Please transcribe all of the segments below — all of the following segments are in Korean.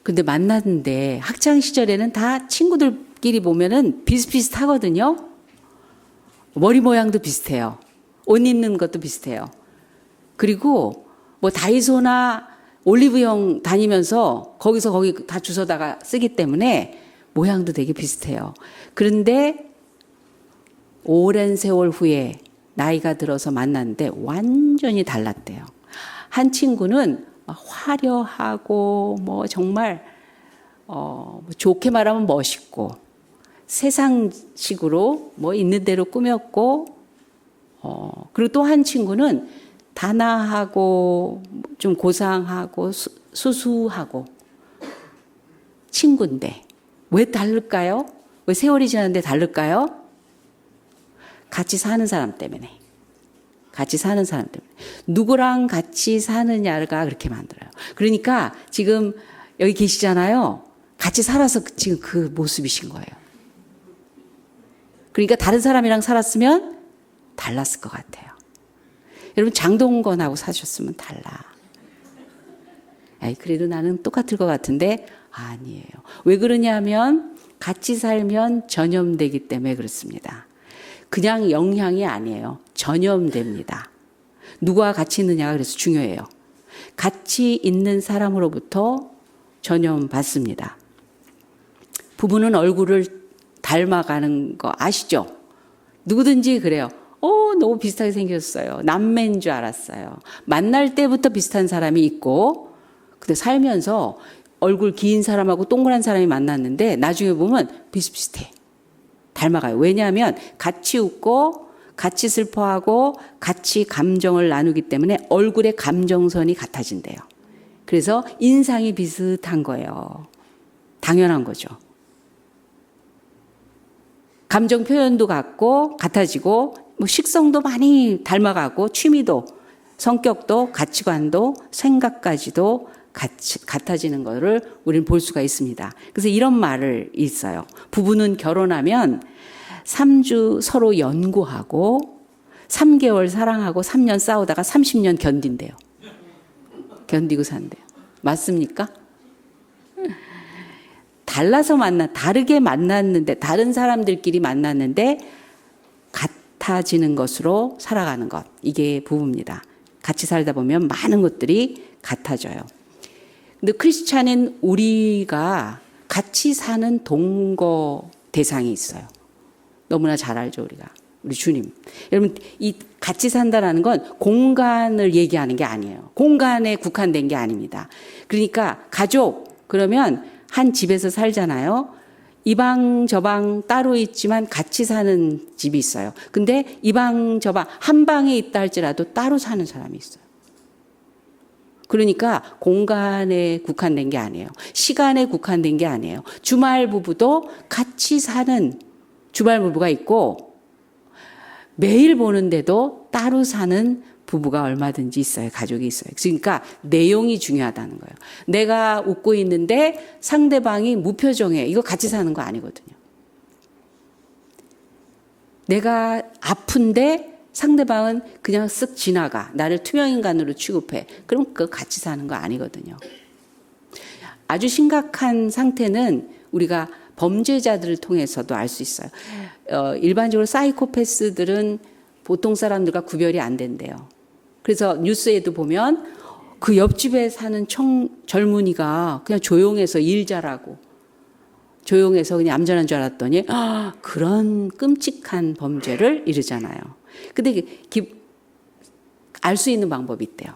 근데 만났는데 학창 시절에는 다 친구들끼리 보면은 비슷비슷하거든요. 머리 모양도 비슷해요. 옷 입는 것도 비슷해요. 그리고 뭐 다이소나 올리브영 다니면서 거기서 거기 다 주워다가 쓰기 때문에 모양도 되게 비슷해요. 그런데 오랜 세월 후에 나이가 들어서 만났는데 완전히 달랐대요. 한 친구는 화려하고 뭐 정말 좋게 말하면 멋있고 세상식으로 뭐 있는 대로 꾸몄고 그리고 또 한 친구는 단아하고 좀 고상하고 수수하고 친구인데 왜 다를까요? 왜 세월이 지났는데 다를까요? 같이 사는 사람 때문에. 같이 사는 사람 때문에. 누구랑 같이 사느냐가 그렇게 만들어요. 그러니까 지금 여기 계시잖아요. 같이 살아서 지금 그 모습이신 거예요. 그러니까 다른 사람이랑 살았으면 달랐을 것 같아요. 여러분 장동건하고 사셨으면 달라. 그래도 나는 똑같을 것 같은데 아니에요. 왜 그러냐면 같이 살면 전염되기 때문에 그렇습니다. 그냥 영향이 아니에요. 전염됩니다. 누구와 같이 있느냐가 그래서 중요해요. 같이 있는 사람으로부터 전염받습니다. 부부는 얼굴을 닮아가는 거 아시죠? 누구든지 그래요. 너무 비슷하게 생겼어요. 남매인 줄 알았어요. 만날 때부터 비슷한 사람이 있고 근데 살면서 얼굴 긴 사람하고 동그란 사람이 만났는데 나중에 보면 비슷비슷해. 닮아가요. 왜냐하면 같이 웃고 같이 슬퍼하고 같이 감정을 나누기 때문에 얼굴의 감정선이 같아진대요. 그래서 인상이 비슷한 거예요. 당연한 거죠. 감정 표현도 같아지고 뭐 식성도 많이 닮아가고 취미도 성격도 가치관도 생각까지도 같아지는 것을 우리는 볼 수가 있습니다. 그래서 이런 말을 있어요. 부부는 결혼하면 3주 서로 연구하고 3개월 사랑하고 3년 싸우다가 30년 견딘대요. 견디고 산대요. 맞습니까? 다르게 만났는데, 다른 사람들끼리 만났는데 같아지는 것으로 살아가는 것. 이게 부부입니다. 같이 살다 보면 많은 것들이 같아져요. 근데 크리스찬인 우리가 같이 사는 동거 대상이 있어요. 너무나 잘 알죠, 우리가. 우리 주님. 여러분, 이 같이 산다라는 건 공간을 얘기하는 게 아니에요. 공간에 국한된 게 아닙니다. 그러니까 가족, 그러면 한 집에서 살잖아요. 이 방 저 방 따로 있지만 같이 사는 집이 있어요. 근데 이 방 저 방 한 방에 있다 할지라도 따로 사는 사람이 있어요. 그러니까 공간에 국한된 게 아니에요. 시간에 국한된 게 아니에요. 주말 부부도 같이 사는 주말 부부가 있고 매일 보는데도 따로 사는 부부가 얼마든지 있어요. 가족이 있어요. 그러니까 내용이 중요하다는 거예요. 내가 웃고 있는데 상대방이 무표정해. 이거 같이 사는 거 아니거든요. 내가 아픈데 상대방은 그냥 쓱 지나가. 나를 투명인간으로 취급해. 그럼 그거 같이 사는 거 아니거든요. 아주 심각한 상태는 우리가 범죄자들을 통해서도 알 수 있어요. 일반적으로 사이코패스들은 보통 사람들과 구별이 안 된대요. 그래서 뉴스에도 보면 그 옆집에 사는 젊은이가 그냥 조용해서 일 잘하고 조용해서 그냥 얌전한 줄 알았더니 그런 끔찍한 범죄를 이루잖아요. 근데 알 수 있는 방법이 있대요.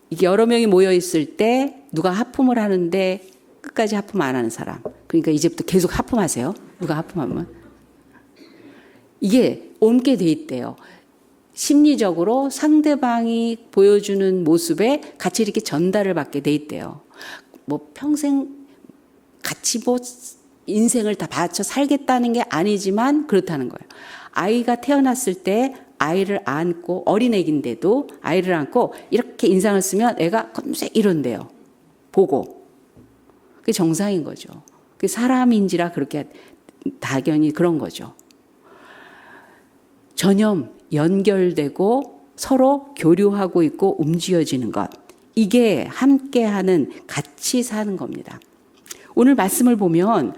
이게 여러 명이 모여 있을 때 누가 하품을 하는데 끝까지 하품 안 하는 사람. 그러니까 이제부터 계속 하품하세요. 누가 하품하면. 이게 옮게 돼 있대요. 심리적으로 상대방이 보여주는 모습에 같이 이렇게 전달을 받게 돼 있대요. 뭐 평생 같이 뭐 인생을 다 바쳐 살겠다는 게 아니지만 그렇다는 거예요. 아이가 태어났을 때 아이를 안고 어린애인데도 아이를 안고 이렇게 인상을 쓰면 애가 검색 이런대요. 보고. 그게 정상인 거죠. 그게 사람인지라 그렇게 당연히 그런 거죠. 전염, 연결되고 서로 교류하고 있고 움직여지는 것. 이게 함께하는 같이 사는 겁니다. 오늘 말씀을 보면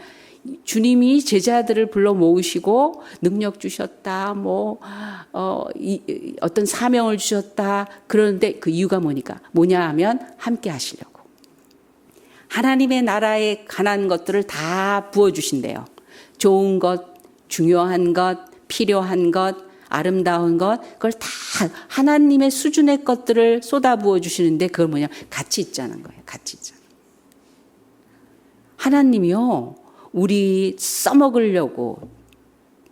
주님이 제자들을 불러 모으시고 능력 주셨다, 어떤 사명을 주셨다. 그런데 그 이유가 뭐냐 하면 함께 하시려고. 하나님의 나라에 관한 것들을 다 부어주신대요. 좋은 것, 중요한 것, 필요한 것, 아름다운 것, 그걸 다 하나님의 수준의 것들을 쏟아 부어주시는데 그걸 같이 있자는 거예요. 같이 있자는. 하나님이요, 우리 써먹으려고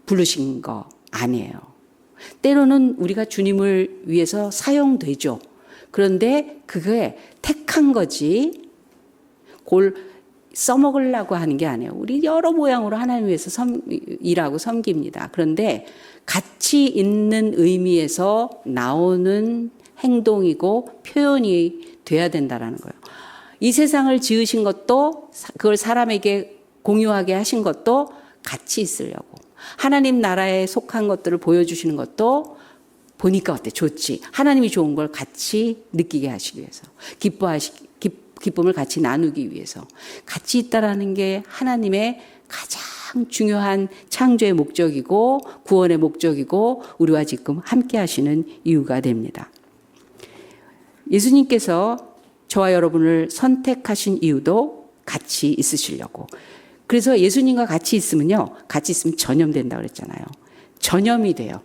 부르신 거 아니에요. 때로는 우리가 주님을 위해서 사용되죠. 그런데 그게 택한 거지 써먹으려고 하는 게 아니에요. 우리 여러 모양으로 하나님 위해서 일하고 섬깁니다. 그런데 같이 있는 의미에서 나오는 행동이고 표현이 돼야 된다는 거예요. 이 세상을 지으신 것도 그걸 사람에게 공유하게 하신 것도 같이 있으려고. 하나님 나라에 속한 것들을 보여주시는 것도 보니까 어때? 좋지. 하나님이 좋은 걸 같이 느끼게 하시기 위해서. 기쁨을 같이 나누기 위해서. 같이 있다라는 게 하나님의 가장 중요한 창조의 목적이고 구원의 목적이고 우리와 지금 함께 하시는 이유가 됩니다. 예수님께서 저와 여러분을 선택하신 이유도 같이 있으시려고. 그래서 예수님과 같이 있으면 전염된다고 그랬잖아요. 전염이 돼요.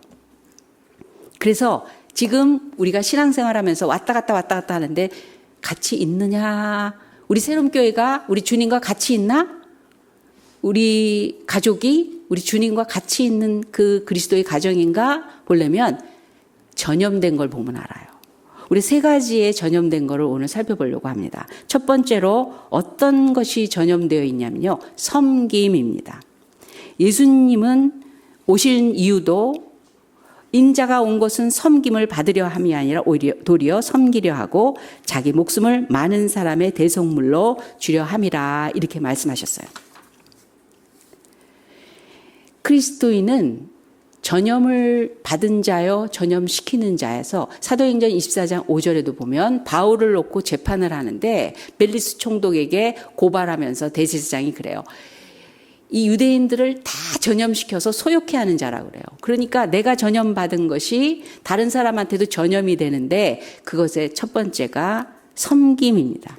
그래서 지금 우리가 신앙생활하면서 왔다 갔다 하는데 같이 있느냐? 우리 새롬교회가 우리 주님과 같이 있나? 우리 가족이 우리 주님과 같이 있는 그 그리스도의 가정인가 보려면 전염된 걸 보면 알아요. 우리 세 가지의 전염된 거를 오늘 살펴보려고 합니다. 첫 번째로 어떤 것이 전염되어 있냐면요. 섬김입니다. 예수님은 오신 이유도 인자가 온 것은 섬김을 받으려 함이 아니라 도리어 섬기려 하고 자기 목숨을 많은 사람의 대속물로 주려 함이라 이렇게 말씀하셨어요. 그리스도인은 전염을 받은 자요 전염시키는 자에서 사도행전 24장 5절에도 보면 바울을 놓고 재판을 하는데 멜리스 총독에게 고발하면서 대제사장이 그래요. 이 유대인들을 다 전염시켜서 소욕해 하는 자라고 그래요. 그러니까 내가 전염받은 것이 다른 사람한테도 전염이 되는데 그것의 첫 번째가 섬김입니다.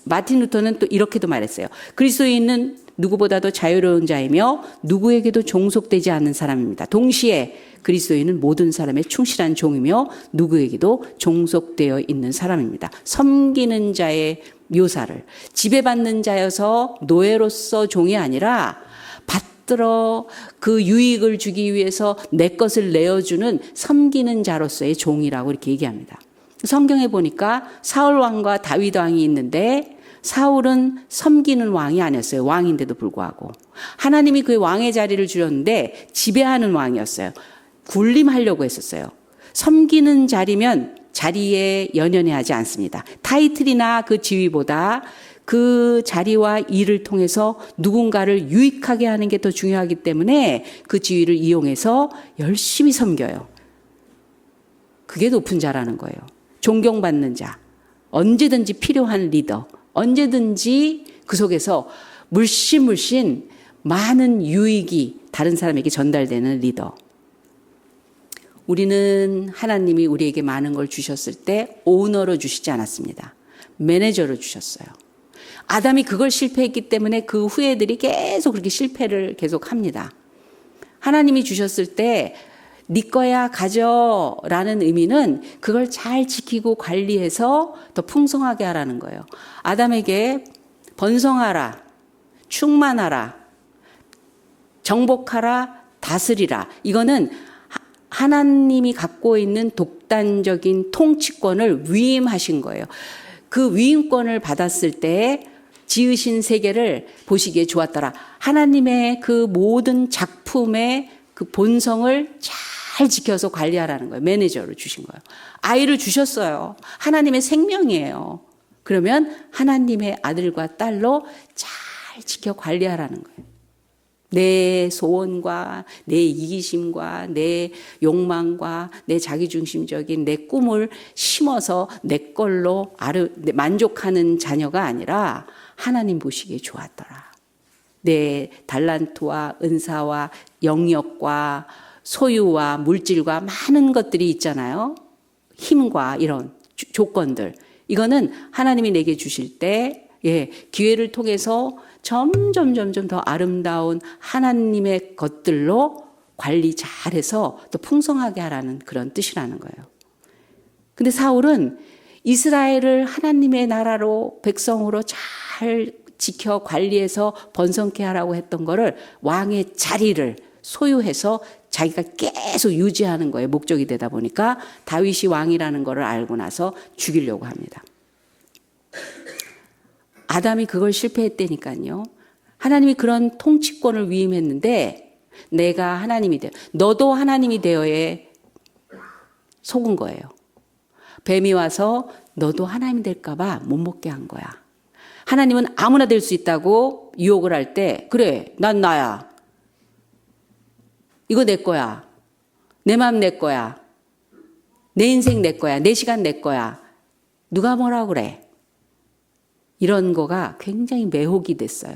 마틴 루터는 또 이렇게도 말했어요. 그리스도인은 누구보다도 자유로운 자이며 누구에게도 종속되지 않는 사람입니다. 동시에 그리스도인은 모든 사람의 충실한 종이며 누구에게도 종속되어 있는 사람입니다. 섬기는 자의 묘사를 지배받는 자여서 노예로서 종이 아니라 받들어 그 유익을 주기 위해서 내 것을 내어주는 섬기는 자로서의 종이라고 이렇게 얘기합니다. 성경에 보니까 사울 왕과 다윗 왕이 있는데 사울은 섬기는 왕이 아니었어요. 왕인데도 불구하고. 하나님이 그의 왕의 자리를 주셨는데 지배하는 왕이었어요. 군림하려고 했었어요. 섬기는 자리면 자리에 연연해하지 않습니다. 타이틀이나 그 지위보다 그 자리와 일을 통해서 누군가를 유익하게 하는 게 더 중요하기 때문에 그 지위를 이용해서 열심히 섬겨요. 그게 높은 자라는 거예요. 존경받는 자, 언제든지 필요한 리더, 언제든지 그 속에서 물씬 많은 유익이 다른 사람에게 전달되는 리더. 우리는 하나님이 우리에게 많은 걸 주셨을 때 오너로 주시지 않았습니다. 매니저로 주셨어요. 아담이 그걸 실패했기 때문에 그 후예들이 계속 그렇게 실패를 계속합니다. 하나님이 주셨을 때 네 거야 가져라는 의미는 그걸 잘 지키고 관리해서 더 풍성하게 하라는 거예요. 아담에게 번성하라, 충만하라, 정복하라, 다스리라. 이거는 하나님이 갖고 있는 독단적인 통치권을 위임하신 거예요. 그 위임권을 받았을 때 지으신 세계를 보시기에 좋았더라. 하나님의 그 모든 작품의 그 본성을 잘 지켜서 관리하라는 거예요. 매니저로 주신 거예요. 아이를 주셨어요. 하나님의 생명이에요. 그러면 하나님의 아들과 딸로 잘 지켜 관리하라는 거예요. 내 소원과 내 이기심과 내 욕망과 내 자기중심적인 내 꿈을 심어서 내 걸로 만족하는 자녀가 아니라 하나님 보시기에 좋았더라. 내 달란트와 은사와 영역과 소유와 물질과 많은 것들이 있잖아요. 힘과 이런 조건들. 이거는 하나님이 내게 주실 때 기회를 통해서 점점 더 아름다운 하나님의 것들로 관리 잘해서 또 풍성하게 하라는 그런 뜻이라는 거예요. 근데 사울은 이스라엘을 하나님의 나라로 백성으로 잘 지켜 관리해서 번성케 하라고 했던 거를 왕의 자리를 소유해서 자기가 계속 유지하는 거에 목적이 되다 보니까 다윗이 왕이라는 거를 알고 나서 죽이려고 합니다. 아담이 그걸 실패했다니까요. 하나님이 그런 통치권을 위임했는데 내가 하나님이 되어, 너도 하나님이 되어에 속은 거예요. 뱀이 와서 너도 하나님이 될까 봐 못 먹게 한 거야. 하나님은 아무나 될 수 있다고 유혹을 할 때 그래, 난 나야. 이거 내 거야. 내 마음 내 거야. 내 인생 내 거야. 내 시간 내 거야. 누가 뭐라고 그래. 이런 거가 굉장히 매혹이 됐어요.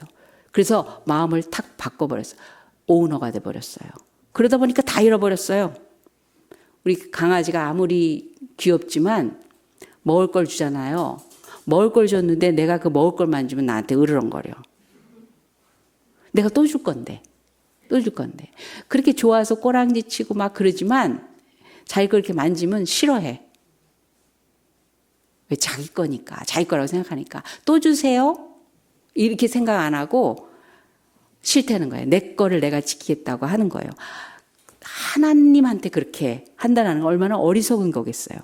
그래서 마음을 탁 바꿔버렸어요. 오너가 돼버렸어요. 그러다 보니까 다 잃어버렸어요. 우리 강아지가 아무리 귀엽지만 먹을 걸 주잖아요. 먹을 걸 줬는데 내가 그 먹을 걸 만지면 나한테 으르렁거려. 내가 또 줄 건데. 그렇게 좋아서 꼬랑지 치고 막 그러지만 자기 걸 이렇게 만지면 싫어해. 왜? 자기 거니까. 자기 거라고 생각하니까. 또 주세요? 이렇게 생각 안 하고 싫다는 거예요. 내 거를 내가 지키겠다고 하는 거예요. 하나님한테 그렇게 한다는 건 얼마나 어리석은 거겠어요.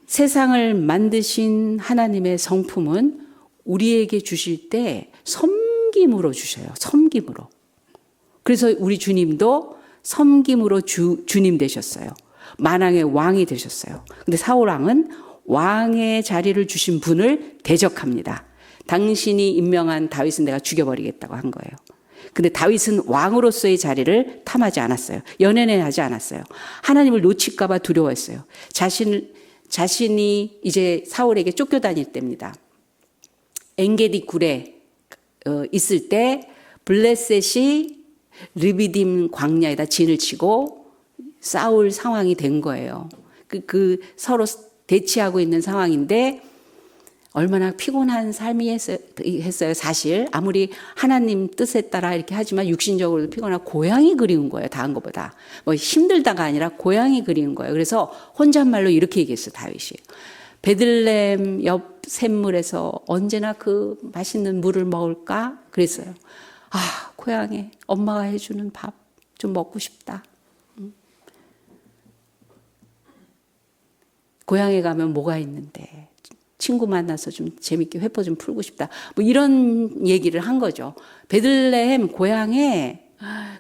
세상을 만드신 하나님의 성품은 우리에게 주실 때 섬김으로 주셔요. 섬김으로. 그래서 우리 주님도 섬김으로 주님 되셨어요. 만왕의 왕이 되셨어요. 근데 사울 왕은 왕의 자리를 주신 분을 대적합니다. 당신이 임명한 다윗은 내가 죽여버리겠다고 한 거예요. 근데 다윗은 왕으로서의 자리를 탐하지 않았어요. 연연하지 않았어요. 하나님을 놓칠까 봐 두려워했어요. 자신이 이제 사울에게 쫓겨다닐 때입니다. 엔게디 굴에 있을 때 블레셋이 르비딤 광야에다 진을 치고 싸울 상황이 된 거예요. 그 서로 대치하고 있는 상황인데 얼마나 피곤한 삶이 했어요. 사실 아무리 하나님 뜻에 따라 이렇게 하지만 육신적으로도 피곤하고 고향이 그리운 거예요. 다한 것보다. 뭐 힘들다가 아니라 고향이 그리운 거예요. 그래서 혼잣말로 이렇게 얘기했어요. 다윗이. 베들레헴 옆 샘물에서 언제나 그 맛있는 물을 먹을까? 그랬어요. 아, 고향에 엄마가 해주는 밥 좀 먹고 싶다. 고향에 가면 뭐가 있는데 친구 만나서 좀 재밌게 회포 좀 풀고 싶다. 뭐 이런 얘기를 한 거죠. 베들레헴 고향에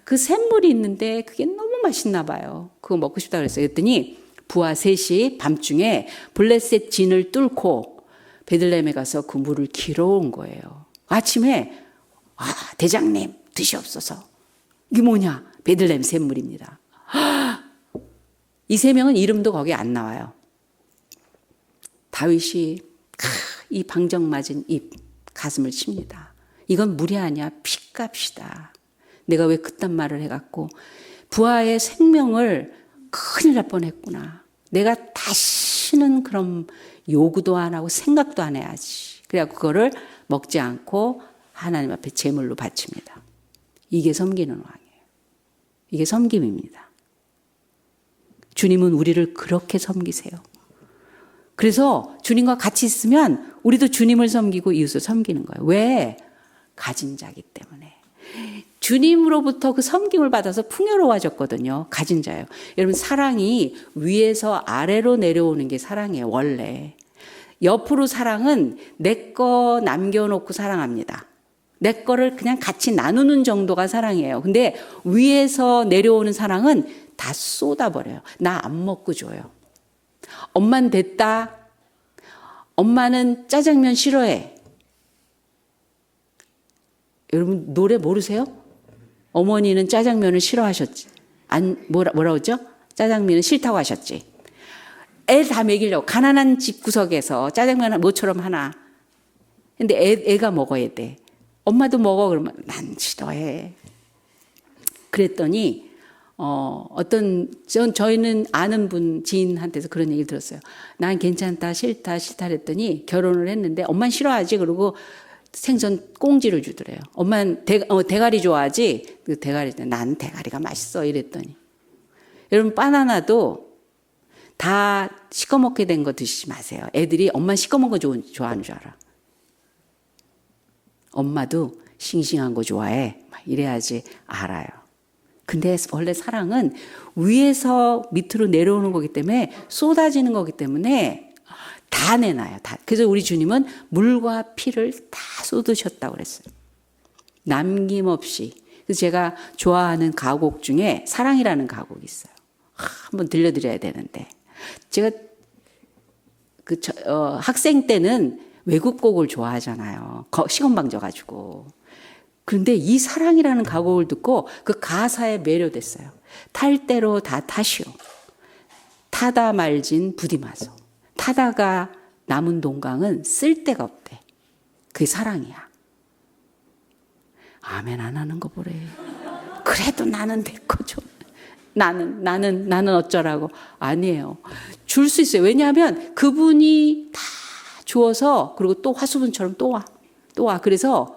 그 샘물이 있는데 그게 너무 맛있나 봐요. 그거 먹고 싶다 그랬어요. 그랬더니 부하 셋이 밤중에 블레셋 진을 뚫고 베들레헴에 가서 그 물을 길어온 거예요. 아침에 대장님 드시옵소서. 이게 뭐냐? 베들레헴 샘물입니다. 이 세 명은 이름도 거기 안 나와요. 다윗이 이 방정 맞은 입 가슴을 칩니다. 이건 물이 아니야. 핏값이다. 내가 왜 그딴 말을 해갖고 부하의 생명을 큰일 날 뻔했구나. 내가 다시는 그런 요구도 안 하고 생각도 안 해야지. 그래갖고 그거를 먹지 않고 하나님 앞에 제물로 바칩니다. 이게 섬기는 왕이에요. 이게 섬김입니다. 주님은 우리를 그렇게 섬기세요. 그래서 주님과 같이 있으면 우리도 주님을 섬기고 이웃을 섬기는 거예요. 왜? 가진 자기 때문에. 주님으로부터 그 섬김을 받아서 풍요로워졌거든요. 가진 자예요. 여러분 사랑이 위에서 아래로 내려오는 게 사랑이에요. 원래. 옆으로 사랑은 내 거 남겨놓고 사랑합니다. 내 거를 그냥 같이 나누는 정도가 사랑이에요. 근데 위에서 내려오는 사랑은 다 쏟아버려요. 나 안 먹고 줘요. 엄마는 됐다. 엄마는 짜장면 싫어해. 여러분 노래 모르세요? 어머니는 짜장면을 싫어하셨지. 뭐라고 했죠? 짜장면은 싫다고 하셨지. 애 다 먹이려고 가난한 집 구석에서 짜장면을 뭐처럼 하나. 근데 애가 먹어야 돼. 엄마도 먹어. 그러면 난 싫어해. 그랬더니 저희는 아는 분 지인한테서 그런 얘기를 들었어요. 난 괜찮다 싫다 그랬더니 결혼을 했는데 엄마는 싫어하지. 그러고 생선 꽁지를 주더래요. 엄마는 대가리 좋아하지. 그 대가리 난 대가리가 맛있어 이랬더니. 여러분 바나나도 다 시꺼멓게 된 거 드시지 마세요. 애들이 엄마 시꺼먼 거 좋아하는 줄 알아. 엄마도 싱싱한 거 좋아해. 이래야지 알아요. 근데 원래 사랑은 위에서 밑으로 내려오는 거기 때문에 쏟아지는 거기 때문에 다 내놔요. 다. 그래서 우리 주님은 물과 피를 다 쏟으셨다고 그랬어요. 남김없이. 그래서 제가 좋아하는 가곡 중에 사랑이라는 가곡이 있어요. 한번 들려드려야 되는데. 제가 학생 때는 외국 곡을 좋아하잖아요. 시건방 져가지고. 그런데 이 사랑이라는 가곡을 듣고 그 가사에 매료됐어요. 탈 대로 다 타시오. 타다 말진 부디마소. 타다가 남은 동강은 쓸 데가 없대. 그게 사랑이야. 아멘 안 하는 거 보래. 그래도 나는 내 거죠. 나는 어쩌라고. 아니에요. 줄 수 있어요. 왜냐하면 그분이 다 주어서 그리고 또 화수분처럼 또 와. 그래서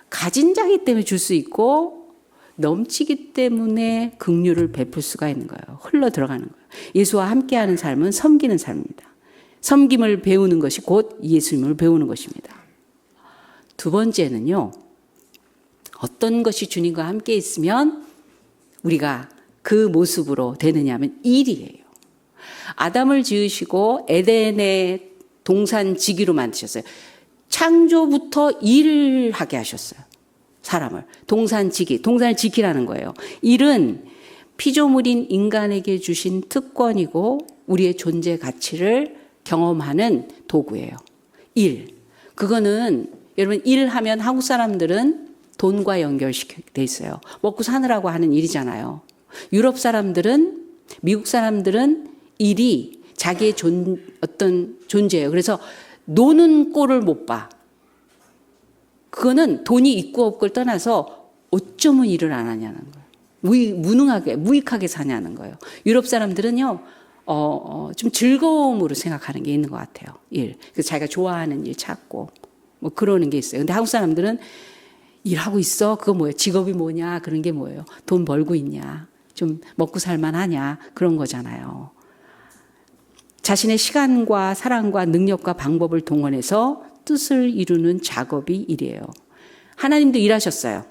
가진 자기 때문에 줄 수 있고 넘치기 때문에 긍휼을 베풀 수가 있는 거예요. 흘러 들어가는 거예요. 예수와 함께하는 삶은 섬기는 삶입니다. 섬김을 배우는 것이 곧 예수님을 배우는 것입니다. 두 번째는요. 어떤 것이 주님과 함께 있으면 우리가 그 모습으로 되느냐 하면 일이에요. 아담을 지으시고 에덴의 동산지기로 만드셨어요. 창조부터 일을 하게 하셨어요. 사람을. 동산을 지키라는 거예요. 일은 피조물인 인간에게 주신 특권이고 우리의 존재 가치를 경험하는 도구예요. 일. 그거는 여러분 일하면 한국 사람들은 돈과 연결돼 있어요. 먹고 사느라고 하는 일이잖아요. 유럽 사람들은 미국 사람들은 일이 자기의 어떤 존재예요. 그래서 노는 꼴을 못 봐. 그거는 돈이 있고 없고를 떠나서 어쩌면 일을 안 하냐는 거예요. 무익하게 사냐는 거예요. 유럽 사람들은요, 좀 즐거움으로 생각하는 게 있는 것 같아요. 일. 그래서 자기가 좋아하는 일 찾고, 뭐 그러는 게 있어요. 근데 한국 사람들은 일하고 있어? 그거 뭐예요? 직업이 뭐냐? 그런 게 뭐예요? 돈 벌고 있냐? 좀 먹고 살만하냐? 그런 거잖아요. 자신의 시간과 사랑과 능력과 방법을 동원해서 뜻을 이루는 작업이 일이에요. 하나님도 일하셨어요.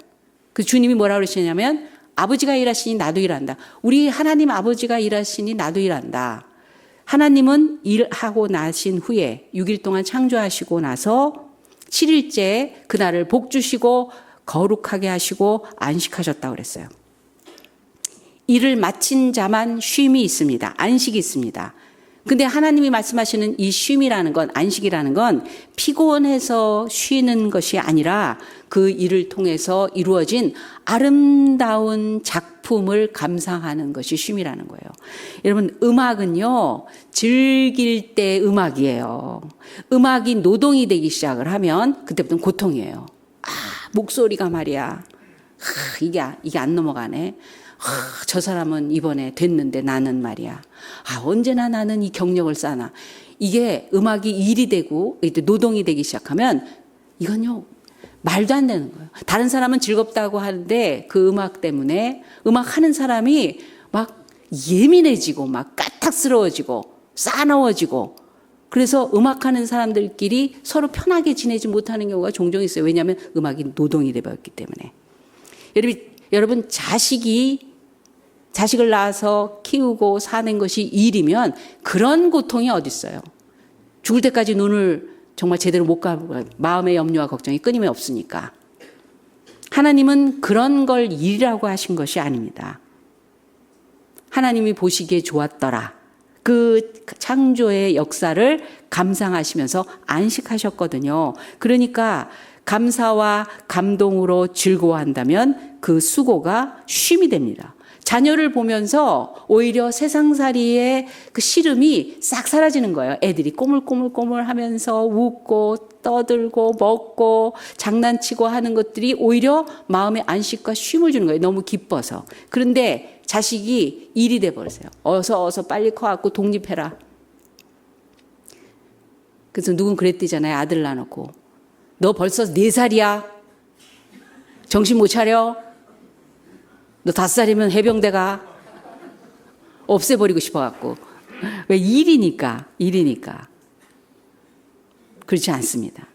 그 주님이 뭐라고 그러시냐면 아버지가 일하시니 나도 일한다. 우리 하나님 아버지가 일하시니 나도 일한다. 하나님은 일하고 나신 후에 6일 동안 창조하시고 나서 7일째 그날을 복 주시고 거룩하게 하시고 안식하셨다고 그랬어요. 일을 마친 자만 쉼이 있습니다. 안식이 있습니다. 근데 하나님이 말씀하시는 이 쉼이라는 건, 안식이라는 건 피곤해서 쉬는 것이 아니라 그 일을 통해서 이루어진 아름다운 작품을 감상하는 것이 쉼이라는 거예요. 여러분, 음악은요, 즐길 때 음악이에요. 음악이 노동이 되기 시작을 하면 그때부터는 고통이에요. 목소리가 말이야. 이게 안 넘어가네. 저 사람은 이번에 됐는데 나는 말이야. 언제나 나는 이 경력을 쌓나. 이게 음악이 일이 되고 노동이 되기 시작하면 이건요 말도 안 되는 거예요. 다른 사람은 즐겁다고 하는데 그 음악 때문에 음악하는 사람이 막 예민해지고 막 까딱스러워지고 싸나워지고 그래서 음악하는 사람들끼리 서로 편하게 지내지 못하는 경우가 종종 있어요. 왜냐하면 음악이 노동이 되어버렸기 때문에. 여러분 자식을 낳아서 키우고 사는 것이 일이면 그런 고통이 어디 있어요. 죽을 때까지 눈을 정말 제대로 못 감고 마음의 염려와 걱정이 끊임이 없으니까. 하나님은 그런 걸 일이라고 하신 것이 아닙니다. 하나님이 보시기에 좋았더라. 그 창조의 역사를 감상하시면서 안식하셨거든요. 그러니까 감사와 감동으로 즐거워한다면 그 수고가 쉼이 됩니다. 자녀를 보면서 오히려 세상살이의 그 시름이 싹 사라지는 거예요. 애들이 꼬물꼬물꼬물 하면서 웃고 떠들고 먹고 장난치고 하는 것들이 오히려 마음의 안식과 쉼을 주는 거예요. 너무 기뻐서. 그런데 자식이 일이 돼버렸어요. 어서 빨리 커갖고 독립해라. 그래서 누군 그랬대잖아요. 아들 낳아놓고. 너 벌써 4살이야. 정신 못 차려. 너 5살이면 해병대 가. 없애버리고 싶어갖고. 왜? 일이니까. 그렇지 않습니다.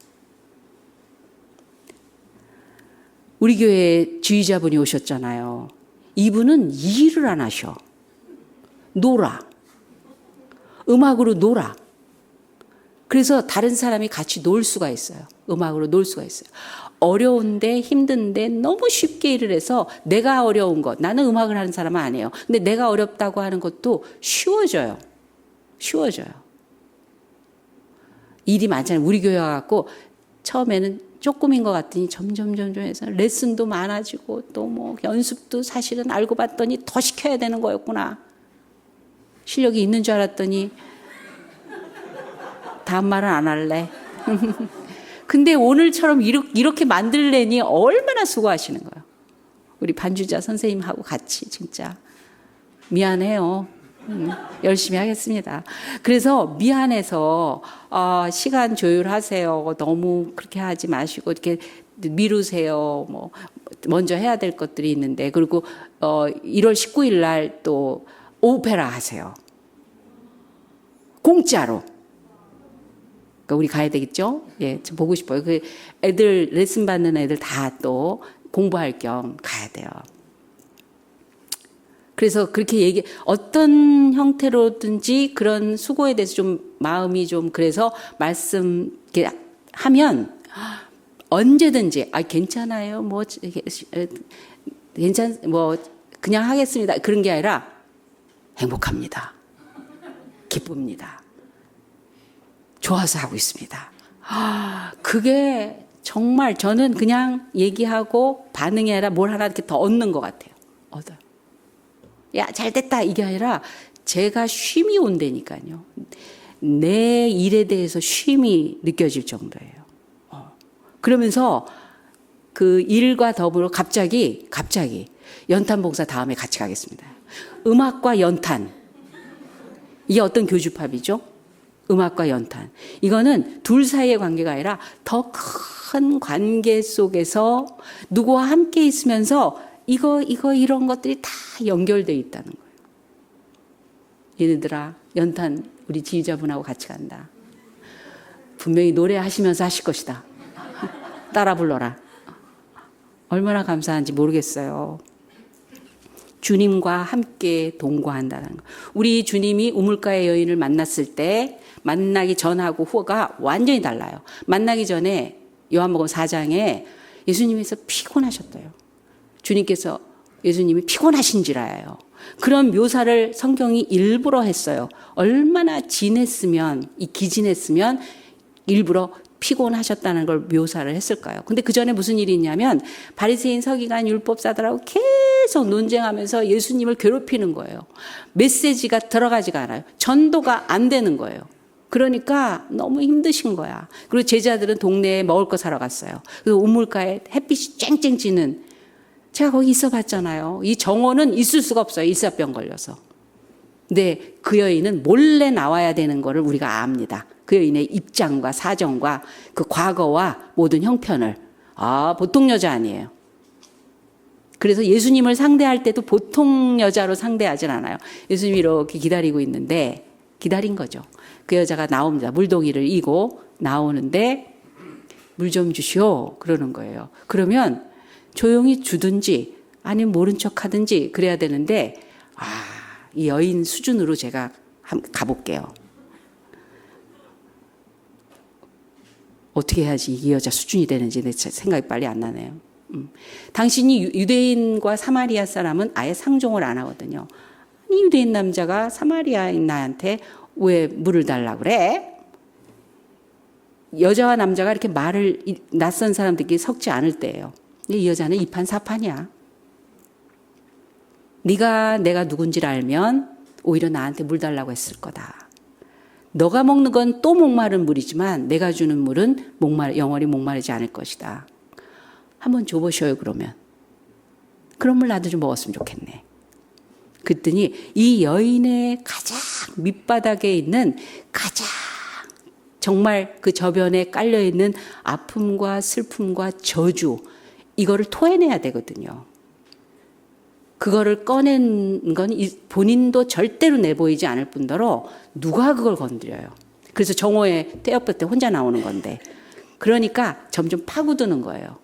우리 교회에 지휘자분이 오셨잖아요. 이분은 일을 안 하셔. 놀아. 음악으로 놀아. 그래서 다른 사람이 같이 놀 수가 있어요. 음악으로 놀 수가 있어요. 어려운데 힘든데 너무 쉽게 일을 해서 내가 어려운 것, 나는 음악을 하는 사람은 아니에요. 근데 내가 어렵다고 하는 것도 쉬워져요. 일이 많잖아요. 우리 교회 와갖고 처음에는 조금인 것 같더니 점점 해서 레슨도 많아지고 또 뭐 연습도 사실은 알고 봤더니 더 시켜야 되는 거였구나. 실력이 있는 줄 알았더니 다음 말은 안 할래. 근데 오늘처럼 이렇게 만들려니 얼마나 수고하시는 거예요. 우리 반주자 선생님하고 같이 진짜 미안해요. 열심히 하겠습니다. 그래서 미안해서 시간 조율하세요. 너무 그렇게 하지 마시고 이렇게 미루세요. 뭐 먼저 해야 될 것들이 있는데 그리고 1월 19일 날 또 오페라 하세요. 공짜로. 그러니까 우리 가야 되겠죠? 예, 좀 보고 싶어요. 그 애들 레슨 받는 애들 다 또 공부할 겸 가야 돼요. 그래서 그렇게 어떤 형태로든지 그런 수고에 대해서 좀 마음이 좀 그래서 말씀 이렇게 하면 언제든지 괜찮아요. 뭐 그냥 하겠습니다. 그런 게 아니라 행복합니다. 기쁩니다. 좋아서 하고 있습니다. 그게 정말 저는 그냥 얘기하고 반응이 아니라 뭘 하나 이렇게 더 얻는 것 같아요. 얻어요. 야, 잘 됐다. 이게 아니라 제가 쉼이 온다니까요. 내 일에 대해서 쉼이 느껴질 정도예요. 그러면서 그 일과 더불어 갑자기 연탄 봉사 다음에 같이 가겠습니다. 음악과 연탄. 이게 어떤 교주팝이죠? 음악과 연탄. 이거는 둘 사이의 관계가 아니라 더 큰 관계 속에서 누구와 함께 있으면서 이런 것들이 다 연결되어 있다는 거예요. 얘네들아, 연탄 우리 지휘자분하고 같이 간다. 분명히 노래하시면서 하실 것이다. 따라 불러라. 얼마나 감사한지 모르겠어요. 주님과 함께 동거한다는 거. 우리 주님이 우물가의 여인을 만났을 때 만나기 전하고 후가 완전히 달라요. 만나기 전에 요한복음 4장에 예수님께서 피곤하셨대요. 주님께서 예수님이 피곤하신지라요. 그런 묘사를 성경이 일부러 했어요. 얼마나 기진했으면 일부러 피곤하셨다는 걸 묘사를 했을까요? 근데 그 전에 무슨 일이 있냐면 바리새인 서기관 율법사들하고 계속 논쟁하면서 예수님을 괴롭히는 거예요. 메시지가 들어가지가 않아요. 전도가 안 되는 거예요. 그러니까 너무 힘드신 거야. 그리고 제자들은 동네에 먹을 거 사러 갔어요. 그래서 우물가에 햇빛이 쨍쨍 찌는, 제가 거기 있어 봤잖아요. 이 정원은 있을 수가 없어요. 일사병 걸려서. 근데 그 여인은 몰래 나와야 되는 거를 우리가 압니다. 그 여인의 입장과 사정과 그 과거와 모든 형편을. 보통 여자 아니에요. 그래서 예수님을 상대할 때도 보통 여자로 상대하진 않아요. 예수님이 이렇게 기다리고 있는데 기다린 거죠. 그 여자가 나옵니다. 물동이를 이고 나오는데 물 좀 주시오 그러는 거예요. 그러면 조용히 주든지 아니면 모른 척 하든지 그래야 되는데 이 여인 수준으로 제가 가볼게요. 어떻게 해야지 이 여자 수준이 되는지 내 생각이 빨리 안 나네요. 당신이 유대인과 사마리아 사람은 아예 상종을 안 하거든요. 아니 유대인 남자가 사마리아인 나한테 왜 물을 달라고 그래? 여자와 남자가 이렇게 말을 낯선 사람들끼리 섞지 않을 때예요. 이 여자는 이판사판이야. 네가 내가 누군지를 알면 오히려 나한테 물 달라고 했을 거다. 너가 먹는 건 또 목마른 물이지만 내가 주는 물은 영원히 목마르지 않을 것이다. 한번 줘보셔요 그러면. 그런 물 나도 좀 먹었으면 좋겠네. 그랬더니 이 여인의 가장 밑바닥에 있는 가장 정말 그 저변에 깔려있는 아픔과 슬픔과 저주, 이거를 토해내야 되거든요. 그거를 꺼낸 건 본인도 절대로 내보이지 않을 뿐더러 누가 그걸 건드려요. 그래서 정오에 태엽을 때 혼자 나오는 건데, 그러니까 점점 파고드는 거예요.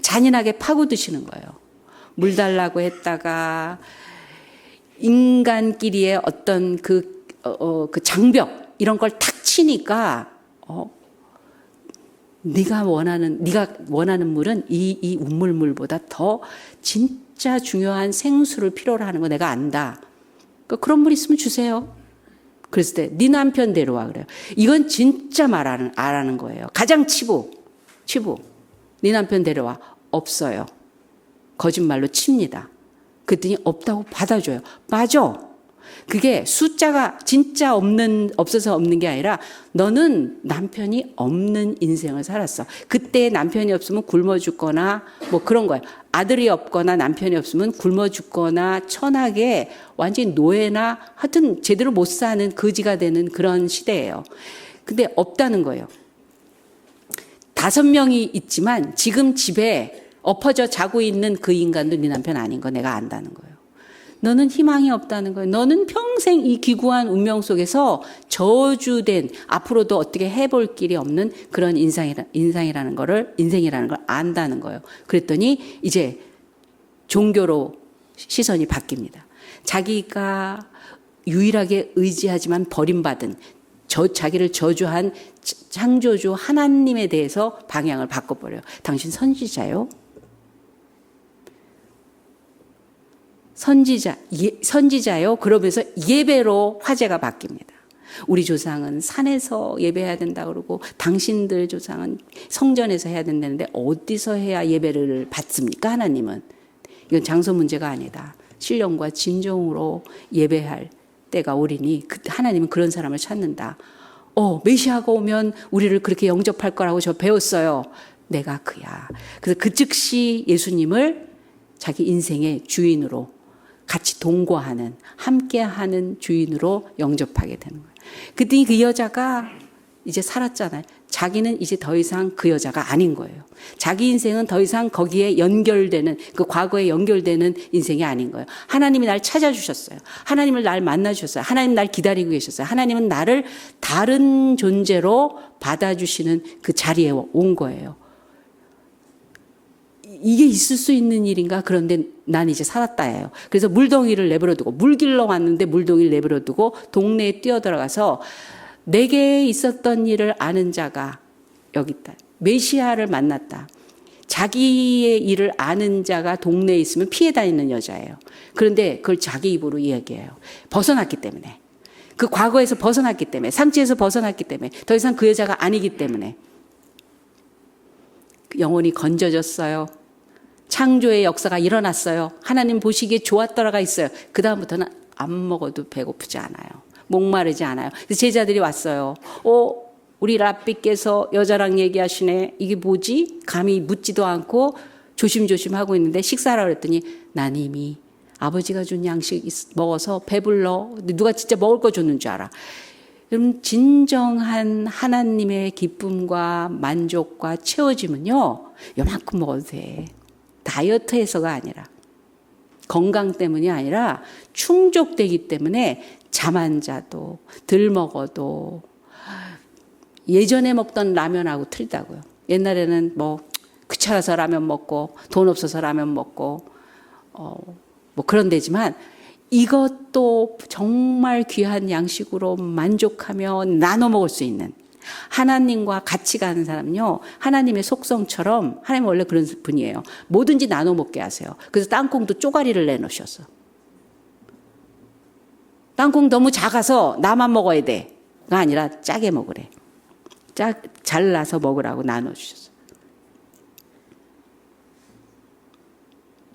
잔인하게 파고드시는 거예요. 물 달라고 했다가 인간끼리의 어떤 그 장벽 이런 걸 탁 치니까 네가 원하는 물은 이 우물물보다 더 진짜 중요한 생수를 필요로 하는 거 내가 안다. 그런 물 있으면 주세요. 그랬을 때 네 남편 데려와 그래요. 이건 진짜 말하는 거예요. 가장 치부. 네 남편 데려와. 없어요. 거짓말로 칩니다. 그랬더니 없다고 받아줘요. 맞아. 그게 숫자가 진짜 없어서 없는 게 아니라 너는 남편이 없는 인생을 살았어. 그때 남편이 없으면 굶어 죽거나 뭐 그런 거예요. 아들이 없거나 남편이 없으면 굶어 죽거나 천하게 완전히 노예나 하여튼 제대로 못 사는 거지가 되는 그런 시대예요. 근데 없다는 거예요. 5명이 있지만 지금 집에 엎어져 자고 있는 그 인간도 네 남편 아닌 거 내가 안다는 거예요. 너는 희망이 없다는 거예요. 너는 평생 이 기구한 운명 속에서 저주된, 앞으로도 어떻게 해볼 길이 없는 그런 인생이라는 걸 안다는 거예요. 그랬더니 이제 종교로 시선이 바뀝니다. 자기가 유일하게 의지하지만 버림받은 자기를 저주한 창조주 하나님에 대해서 방향을 바꿔버려요. 당신 선지자요? 선지자요? 그러면서 예배로 화제가 바뀝니다. 우리 조상은 산에서 예배해야 된다 그러고 당신들 조상은 성전에서 해야 된다는데 어디서 해야 예배를 받습니까? 하나님은. 이건 장소 문제가 아니다. 신령과 진정으로 예배할 때가 오리니 하나님은 그런 사람을 찾는다. 메시아가 오면 우리를 그렇게 영접할 거라고 저 배웠어요. 내가 그야. 그래서 그 즉시 예수님을 자기 인생의 주인으로 같이 동거하는, 함께하는 주인으로 영접하게 되는 거예요. 그랬더니 그 여자가 이제 살았잖아요. 자기는 이제 더 이상 그 여자가 아닌 거예요. 자기 인생은 더 이상 거기에 연결되는, 그 과거에 연결되는 인생이 아닌 거예요. 하나님이 날 찾아주셨어요. 하나님을 날 만나주셨어요. 하나님 날 기다리고 계셨어요. 하나님은 나를 다른 존재로 받아주시는 그 자리에 온 거예요. 이게 있을 수 있는 일인가? 그런데 난 이제 살았다예요. 그래서 물동이를 내버려두고 물 길러 왔는데 물동이를 내버려두고 동네에 뛰어들어가서 내게 있었던 일을 아는 자가 여기 있다. 메시아를 만났다. 자기의 일을 아는 자가 동네에 있으면 피해 다니는 여자예요. 그런데 그걸 자기 입으로 이야기해요. 벗어났기 때문에. 그 과거에서 벗어났기 때문에. 상처에서 벗어났기 때문에. 더 이상 그 여자가 아니기 때문에. 영혼이 건져졌어요. 창조의 역사가 일어났어요. 하나님 보시기에 좋았더라가 있어요. 그 다음부터는 안 먹어도 배고프지 않아요. 목마르지 않아요. 그래서 제자들이 왔어요. 우리 랍비께서 여자랑 얘기하시네. 이게 뭐지? 감히 묻지도 않고 조심조심 하고 있는데 식사하라 그랬더니 난 이미 아버지가 준 양식 먹어서 배불러. 누가 진짜 먹을 거 줬는 줄 알아. 그럼 진정한 하나님의 기쁨과 만족과 채워짐은요, 요만큼 먹어도 돼. 다이어트해서가 아니라, 건강 때문이 아니라 충족되기 때문에 잠 안 자도 덜 먹어도 예전에 먹던 라면하고 틀리다고요. 옛날에는 뭐 귀찮아서 라면 먹고 돈 없어서 라면 먹고 뭐 그런 데지만 이것도 정말 귀한 양식으로 만족하며 나눠 먹을 수 있는 하나님과 같이 가는 사람요. 하나님의 속성처럼 하나님은 원래 그런 분이에요. 뭐든지 나눠 먹게 하세요. 그래서 땅콩도 쪼가리를 내놓으셨어. 땅콩 너무 작아서 나만 먹어야 돼가 아니라 짜게 먹으래. 잘라서 먹으라고 나눠주셨어요.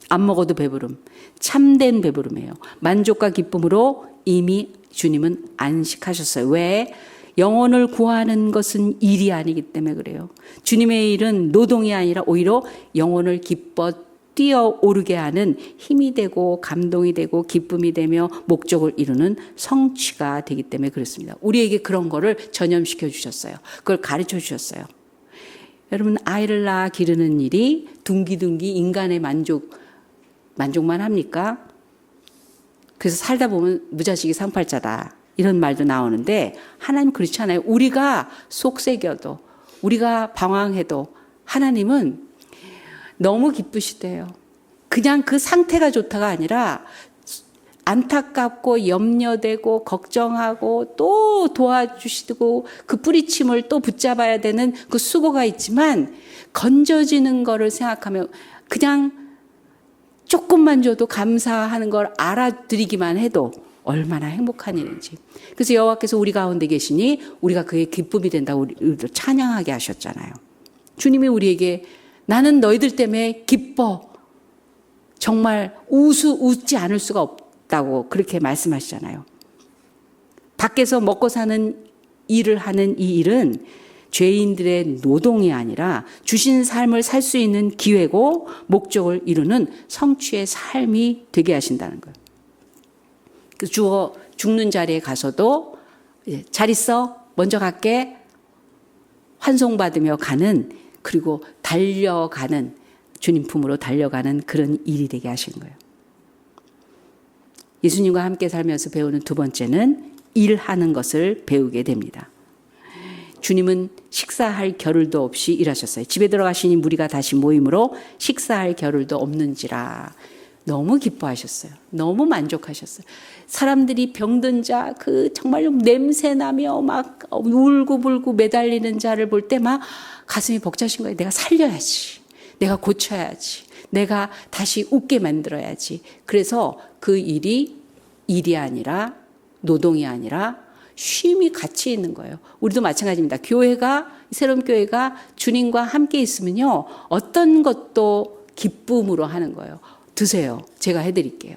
안 먹어도 배부름. 참된 배부름이에요. 만족과 기쁨으로 이미 주님은 안식하셨어요. 왜? 영혼을 구하는 것은 일이 아니기 때문에 그래요. 주님의 일은 노동이 아니라 오히려 영혼을 기뻐 뛰어오르게 하는 힘이 되고 감동이 되고 기쁨이 되며 목적을 이루는 성취가 되기 때문에 그렇습니다. 우리에게 그런 거를 전염시켜 주셨어요. 그걸 가르쳐 주셨어요. 여러분, 아이를 낳아 기르는 일이 둥기둥기 인간의 만족만 합니까? 그래서 살다 보면 무자식이 상팔자다. 이런 말도 나오는데 하나님 그렇지 않아요. 우리가 속새겨도 우리가 방황해도 하나님은 너무 기쁘시대요. 그냥 그 상태가 좋다가 아니라 안타깝고 염려되고 걱정하고 또 도와주시고 그 뿌리침을 또 붙잡아야 되는 그 수고가 있지만 건져지는 거를 생각하면 그냥 조금만 줘도 감사하는 걸 알아들이기만 해도 얼마나 행복한 일인지. 그래서 여호와께서 우리 가운데 계시니 우리가 그의 기쁨이 된다고 우리를 찬양하게 하셨잖아요. 주님이 우리에게 나는 너희들 때문에 기뻐. 정말 웃지 않을 수가 없다고 그렇게 말씀하시잖아요. 밖에서 먹고 사는 일을 하는 이 일은 죄인들의 노동이 아니라 주신 삶을 살 수 있는 기회고 목적을 이루는 성취의 삶이 되게 하신다는 거예요. 죽는 자리에 가서도 잘 있어 먼저 갈게 환송받으며 가는 그리고 달려가는 주님 품으로 달려가는 그런 일이 되게 하신 거예요. 예수님과 함께 살면서 배우는 두 번째는 일하는 것을 배우게 됩니다. 주님은 식사할 겨를도 없이 일하셨어요. 집에 들어가시니 무리가 다시 모임으로 식사할 겨를도 없는지라. 너무 기뻐하셨어요. 너무 만족하셨어요. 사람들이 병든 자, 정말 냄새나며 막 울고불고 매달리는 자를 볼 때 막 가슴이 벅차신 거예요. 내가 살려야지. 내가 고쳐야지. 내가 다시 웃게 만들어야지. 그래서 그 일이 아니라 노동이 아니라 쉼이 같이 있는 거예요. 우리도 마찬가지입니다. 새로운 교회가 주님과 함께 있으면요. 어떤 것도 기쁨으로 하는 거예요. 드세요. 제가 해드릴게요.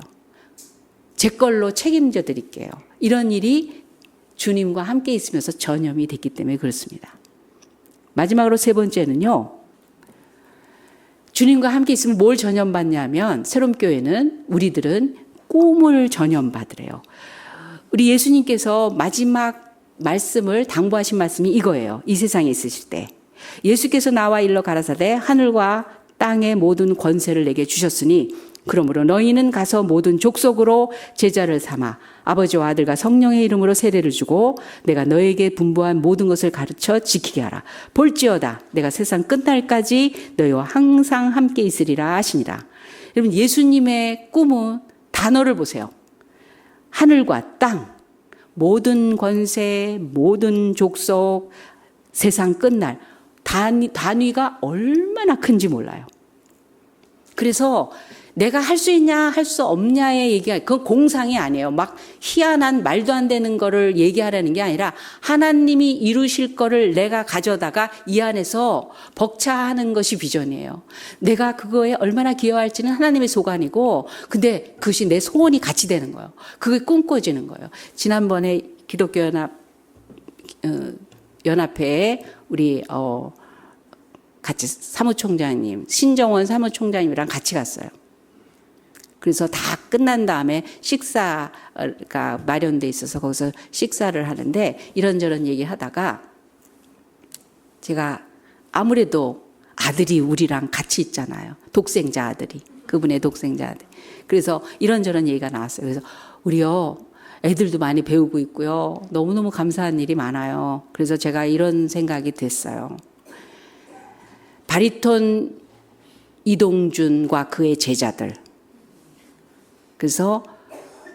제 걸로 책임져 드릴게요. 이런 일이 주님과 함께 있으면서 전염이 됐기 때문에 그렇습니다. 마지막으로 세 번째는요. 주님과 함께 있으면 뭘 전염받냐면 새로운 교회는 우리들은 꿈을 전염받으래요. 우리 예수님께서 마지막 말씀을 당부하신 말씀이 이거예요. 이 세상에 있으실 때. 예수께서 나와 일러 가라사대 하늘과 땅의 모든 권세를 내게 주셨으니 그러므로 너희는 가서 모든 족속으로 제자를 삼아 아버지와 아들과 성령의 이름으로 세례를 주고 내가 너에게 분부한 모든 것을 가르쳐 지키게 하라. 볼지어다 내가 세상 끝날까지 너희와 항상 함께 있으리라 하시니라. 여러분 예수님의 꿈은 단어를 보세요. 하늘과 땅, 모든 권세, 모든 족속, 세상 끝날 단위가 얼마나 큰지 몰라요. 그래서 내가 할 수 있냐 할 수 없냐의 얘기가 그건 공상이 아니에요. 막 희한한 말도 안 되는 거를 얘기하라는 게 아니라 하나님이 이루실 거를 내가 가져다가 이 안에서 벅차하는 것이 비전이에요. 내가 그거에 얼마나 기여할지는 하나님의 소관이고 근데 그것이 내 소원이 같이 되는 거예요. 그게 꿈꿔지는 거예요. 지난번에 기독교 연합회에 우리 같이 사무총장님 신정원 사무총장님이랑 같이 갔어요. 그래서 다 끝난 다음에 식사가 마련돼 있어서 거기서 식사를 하는데 이런저런 얘기하다가 제가 아무래도 아들이 우리랑 같이 있잖아요. 독생자 아들이. 그분의 독생자 아들. 그래서 이런저런 얘기가 나왔어요. 그래서 우리요 애들도 많이 배우고 있고요. 너무너무 감사한 일이 많아요. 그래서 제가 이런 생각이 됐어요. 바리톤 이동준과 그의 제자들. 그래서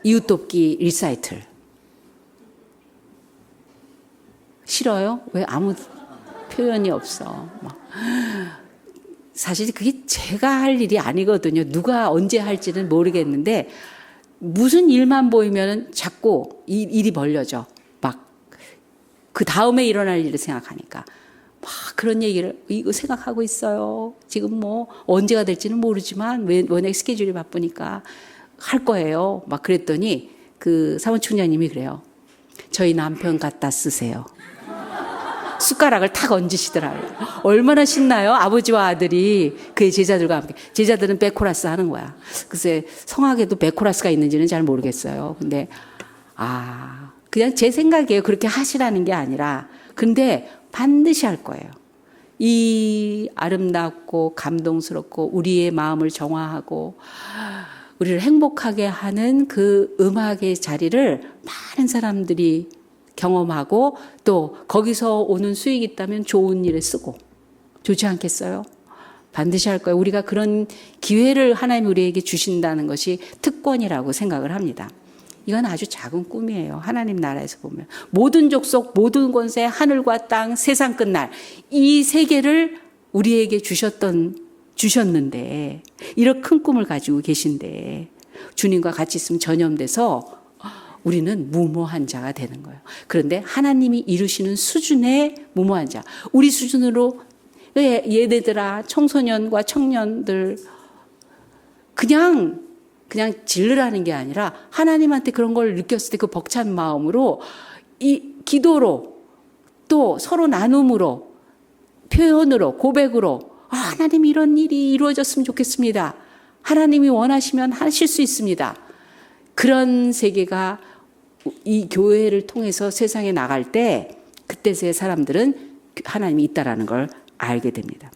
이웃돕기 리사이틀. 싫어요? 왜 아무 표현이 없어. 사실 그게 제가 할 일이 아니거든요. 누가 언제 할지는 모르겠는데 무슨 일만 보이면 자꾸 일이 벌려져. 막 그 다음에 일어날 일을 생각하니까 막 그런 얘기를 이거 생각하고 있어요. 지금 뭐 언제가 될지는 모르지만 워낙 스케줄이 바쁘니까 할 거예요. 막 그랬더니 그 사무총장님이 그래요. 저희 남편 갖다 쓰세요. 숟가락을 탁 얹으시더라고요. 얼마나 신나요? 아버지와 아들이 그의 제자들과 함께. 제자들은 백코러스 하는 거야. 글쎄 성악에도 백코러스가 있는지는 잘 모르겠어요. 근데 그냥 제 생각이에요. 그렇게 하시라는 게 아니라. 근데 반드시 할 거예요. 이 아름답고 감동스럽고 우리의 마음을 정화하고 우리를 행복하게 하는 그 음악의 자리를 많은 사람들이 경험하고 또 거기서 오는 수익이 있다면 좋은 일에 쓰고 좋지 않겠어요? 반드시 할 거예요. 우리가 그런 기회를 하나님이 우리에게 주신다는 것이 특권이라고 생각을 합니다. 이건 아주 작은 꿈이에요. 하나님 나라에서 보면. 모든 족속, 모든 권세, 하늘과 땅, 세상 끝날 이 세계를 우리에게 주셨는데 이런 큰 꿈을 가지고 계신데 주님과 같이 있으면 전염돼서 우리는 무모한 자가 되는 거예요. 그런데 하나님이 이루시는 수준의 무모한 자. 우리 수준으로 얘네들아 청소년과 청년들 그냥 질르라는 게 아니라 하나님한테 그런 걸 느꼈을 때 그 벅찬 마음으로 이 기도로 또 서로 나눔으로 표현으로 고백으로 하나님 이런 일이 이루어졌으면 좋겠습니다. 하나님이 원하시면 하실 수 있습니다. 그런 세계가 이 교회를 통해서 세상에 나갈 때 그때의 사람들은 하나님이 있다라는 걸 알게 됩니다.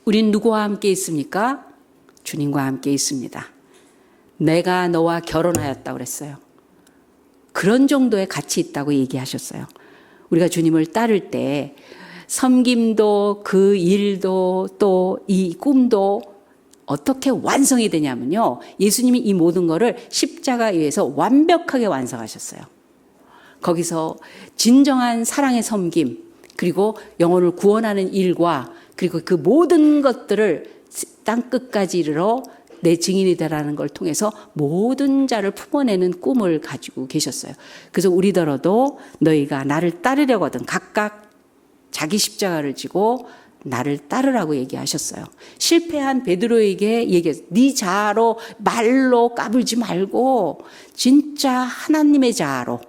우린 누구와 함께 있습니까? 주님과 함께 있습니다. 내가 너와 결혼하였다고 그랬어요. 그런 정도의 가치 있다고 얘기하셨어요. 우리가 주님을 따를 때 섬김도 그 일도 또 이 꿈도 어떻게 완성이 되냐면요. 예수님이 이 모든 거를 십자가에 의해서 완벽하게 완성하셨어요. 거기서 진정한 사랑의 섬김 그리고 영혼을 구원하는 일과 그리고 그 모든 것들을 땅끝까지 이르러 내 증인이 되라는 걸 통해서 모든 자를 품어내는 꿈을 가지고 계셨어요. 그래서 우리더러도 너희가 나를 따르려거든 각각 자기 십자가를 지고 나를 따르라고 얘기하셨어요. 실패한 베드로에게 얘기했어요. 네 자아로 말로 까불지 말고 진짜 하나님의 자아로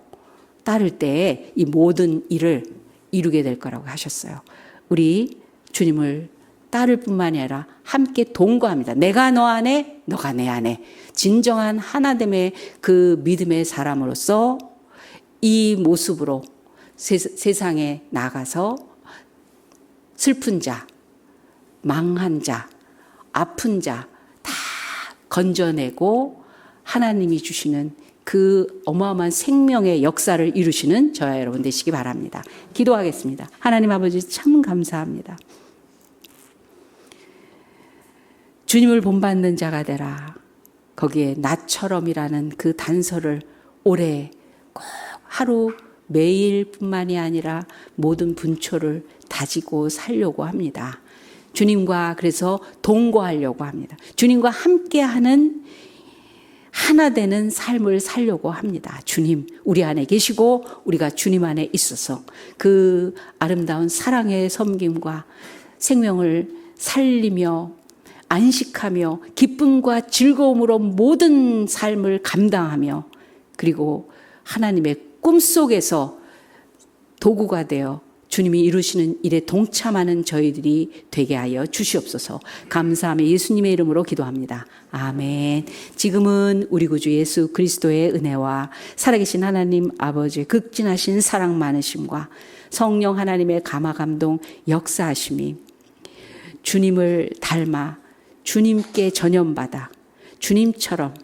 따를 때 이 모든 일을 이루게 될 거라고 하셨어요. 우리 주님을 따를 뿐만이 아니라 함께 동거합니다. 내가 너 안에 너가 내 안에 진정한 하나됨의 그 믿음의 사람으로서 이 모습으로 세상에 나가서 슬픈 자, 망한 자, 아픈 자 다 건져내고 하나님이 주시는 그 어마어마한 생명의 역사를 이루시는 저와 여러분 되시기 바랍니다. 기도하겠습니다. 하나님 아버지 참 감사합니다. 주님을 본받는 자가 되라. 거기에 나처럼이라는 그 단서를 올해 꼭 하루 매일뿐만이 아니라 모든 분초를 다지고 살려고 합니다. 주님과 그래서 동거하려고 합니다. 주님과 함께하는 하나 되는 삶을 살려고 합니다. 주님 우리 안에 계시고 우리가 주님 안에 있어서 그 아름다운 사랑의 섬김과 생명을 살리며 안식하며 기쁨과 즐거움으로 모든 삶을 감당하며 그리고 하나님의 꿈속에서 도구가 되어 주님이 이루시는 일에 동참하는 저희들이 되게 하여 주시옵소서. 감사하며 예수님의 이름으로 기도합니다. 아멘. 지금은 우리 구주 예수 그리스도의 은혜와 살아계신 하나님 아버지의 극진하신 사랑 많으심과 성령 하나님의 감화 감동 역사하심이 주님을 닮아 주님께 전염받아 주님처럼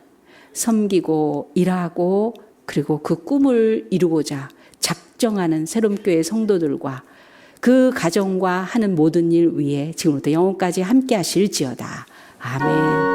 섬기고 일하고 그리고 그 꿈을 이루고자 작정하는 새롬교회 성도들과 그 가정과 하는 모든 일 위에 지금부터 영원까지 함께 하실지어다. 아멘.